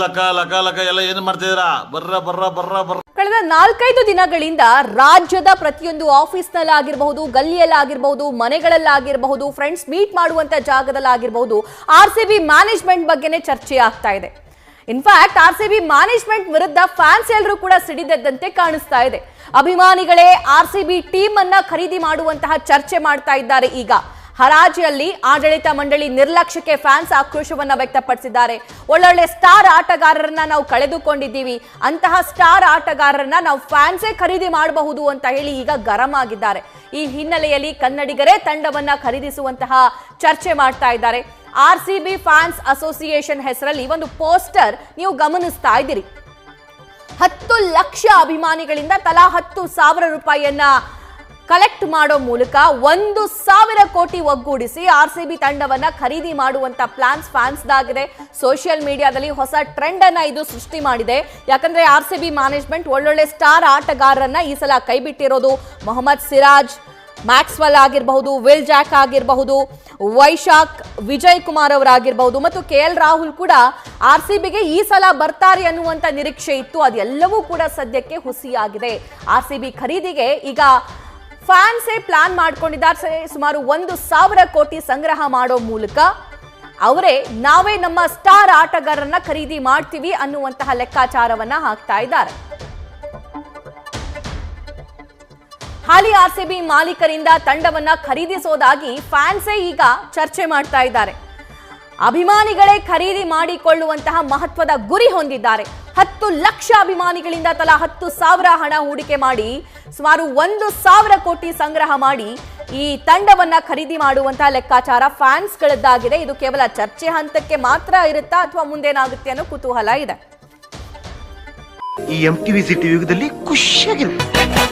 ಲಕ ಲಕ ಲಕ ಎಲ್ಲ ಏನು ಮಾಡ್ತಿದ್ದೀರಾ? ಬರ್ರ ಬರ್ರ ಬರ್ರ ಬರ್ರ. ಕಳೆದ 4-5 ದಿನಗಳಿಂದ ರಾಜ್ಯದ ಪ್ರತಿಯೊಂದು ಆಫೀಸ್ನಲ್ಲಾಗಿರಬಹುದು, ಗಲ್ಲಿಯಲ್ಲಾಗಿರಬಹುದು, ಮನೆಗಳಲ್ಲಾಗಿರಬಹುದು, ಫ್ರೆಂಡ್ಸ್ ಮೀಟ್ ಮಾಡುವಂತ ಜಾಗದಲ್ಲಾಗಿರಬಹುದು, RCB ಮ್ಯಾನೇಜ್ಮೆಂಟ್ ಬಗ್ಗೆನೇ ಚರ್ಚೆ ಆಗ್ತಾ ಇದೆ. ಇನ್ಫ್ಯಾಕ್ಟ್ RCB ಮ್ಯಾನೇಜ್ಮೆಂಟ್ ವಿರುದ್ಧ ಫ್ಯಾನ್ಸ್ ಎಲ್ಲರೂ ಕೂಡ ಸಿಡಿದೆದ್ದಂತೆ ಕಾಣಿಸ್ತಾ ಇದೆ. ಅಭಿಮಾನಿಗಳೇ RCB ಟೀಮ್ ಅನ್ನ ಖರೀದಿ ಮಾಡುವಂತಹ ಚರ್ಚೆ ಮಾಡ್ತಾ ಇದ್ದಾರೆ. ಈಗ ಹರಾಜಿಯಲ್ಲಿ ಆಡಳಿತ ಮಂಡಳಿ ನಿರ್ಲಕ್ಷ್ಯಕ್ಕೆ ಫ್ಯಾನ್ಸ್ ಆಕ್ರೋಶವನ್ನ ವ್ಯಕ್ತಪಡಿಸಿದ್ದಾರೆ. ಒಳ್ಳೊಳ್ಳೆ ಸ್ಟಾರ್ ಆಟಗಾರರನ್ನ ನಾವು ಕಳೆದುಕೊಂಡಿದ್ದೀವಿ, ಅಂತಹ ಸ್ಟಾರ್ ಆಟಗಾರರನ್ನ ನಾವು ಫ್ಯಾನ್ಸೇ ಖರೀದಿ ಮಾಡಬಹುದು ಅಂತ ಹೇಳಿ ಈಗ ಗರಂ ಆಗಿದ್ದಾರೆ. ಈ ಹಿನ್ನೆಲೆಯಲ್ಲಿ ಕನ್ನಡಿಗರೇ ತಂಡವನ್ನ ಖರೀದಿಸುವಂತಹ ಚರ್ಚೆ ಮಾಡ್ತಾ ಇದ್ದಾರೆ. RCB ಫ್ಯಾನ್ಸ್ ಅಸೋಸಿಯೇಷನ್ ಹೆಸರಲ್ಲಿ ಒಂದು ಪೋಸ್ಟರ್ ನೀವು ಗಮನಿಸ್ತಾ ಇದ್ದೀರಿ. 10 ಲಕ್ಷ ಅಭಿಮಾನಿಗಳಿಂದ ತಲಾ 10,000 ರೂಪಾಯಿಯನ್ನ ಕಲೆಕ್ಟ್ ಮಾಡೋ ಮೂಲಕ 1,000 ಕೋಟಿ ಒಗ್ಗೂಡಿಸಿ RCB ತಂಡವನ್ನ ಖರೀದಿ ಮಾಡುವಂತ ಪ್ಲಾನ್ಸ್ ಫ್ಯಾನ್ಸ್ದಾಗಿದೆ. ಸೋಷಿಯಲ್ ಮೀಡಿಯಾದಲ್ಲಿ ಹೊಸ ಟ್ರೆಂಡ್ ಅನ್ನ ಇದು ಸೃಷ್ಟಿ ಮಾಡಿದೆ. ಯಾಕಂದ್ರೆ RCB ಮ್ಯಾನೇಜ್ಮೆಂಟ್ ಒಳ್ಳೊಳ್ಳೆ ಸ್ಟಾರ್ ಆಟಗಾರರನ್ನ ಈ ಸಲ ಕೈಬಿಟ್ಟಿರೋದು. ಮೊಹಮ್ಮದ್ ಸಿರಾಜ್, ಮ್ಯಾಕ್ಸ್ವೆಲ್ ಆಗಿರಬಹುದು, ವಿಲ್ ಜಾಕ್ ಆಗಿರಬಹುದು, ವೈಶಾಖ್, ವಿಜಯ್ ಕುಮಾರ್ ಅವರಾಗಿರಬಹುದು ಮತ್ತು KL ರಾಹುಲ್ ಕೂಡ RCBಗೆ ಈ ಸಲ ಬರ್ತಾರೆ ಅನ್ನುವಂತ ನಿರೀಕ್ಷೆ ಇತ್ತು. ಅದೆಲ್ಲವೂ ಕೂಡ ಸದ್ಯಕ್ಕೆ ಹುಸಿಯಾಗಿದೆ. RCB ಖರೀದಿಗೆ ಈಗ ಫ್ಯಾನ್ಸೇ ಪ್ಲಾನ್ ಮಾಡ್ಕೊಂಡಿದ್ದಾರೆ. ಸುಮಾರು 1,000 ಕೋಟಿ ಸಂಗ್ರಹ ಮಾಡೋ ಮೂಲಕ ನಾವೇ ನಮ್ಮ ಸ್ಟಾರ್ ಆಟಗಾರರನ್ನ ಖರೀದಿ ಮಾಡ್ತೀವಿ ಅನ್ನುವಂತಹ ಲೆಕ್ಕಾಚಾರವನ್ನ ಹಾಕ್ತಾ ಇದ್ದಾರೆ. ಹಾಲಿ RCB ಮಾಲೀಕರಿಂದ ತಂಡವನ್ನ ಖರೀದಿಸೋದಾಗಿ ಫ್ಯಾನ್ಸೇ ಈಗ ಚರ್ಚೆ ಮಾಡ್ತಾ ಇದ್ದಾರೆ. ಅಭಿಮಾನಿಗಳೇ ಖರೀದಿ ಮಾಡಿಕೊಳ್ಳುವಂತಹ ಮಹತ್ವದ ಗುರಿ ಹೊಂದಿದ್ದಾರೆ. 10 ಲಕ್ಷ ಅಭಿಮಾನಿಗಳಿಂದ ತಲಾ 10,000 ಹಣ ಹೂಡಿಕೆ ಮಾಡಿ ಸುಮಾರು 1,000 ಕೋಟಿ ಸಂಗ್ರಹ ಮಾಡಿ ಈ ತಂಡವನ್ನ ಖರೀದಿ ಮಾಡುವಂತಹ ಲೆಕ್ಕಾಚಾರ ಫ್ಯಾನ್ಸ್ಗಳದ್ದಾಗಿದೆ. ಇದು ಕೇವಲ ಚರ್ಚೆ ಹಂತಕ್ಕೆ ಮಾತ್ರ ಇರುತ್ತಾ ಅಥವಾ ಮುಂದೇನಾಗುತ್ತೆ ಅನ್ನೋ ಕುತೂಹಲ ಇದೆ. ಈ MTV ಸಿಟಿ ಯುಗದಲ್ಲಿ ಖುಷಿಯಾಗಿರುತ್ತೆ.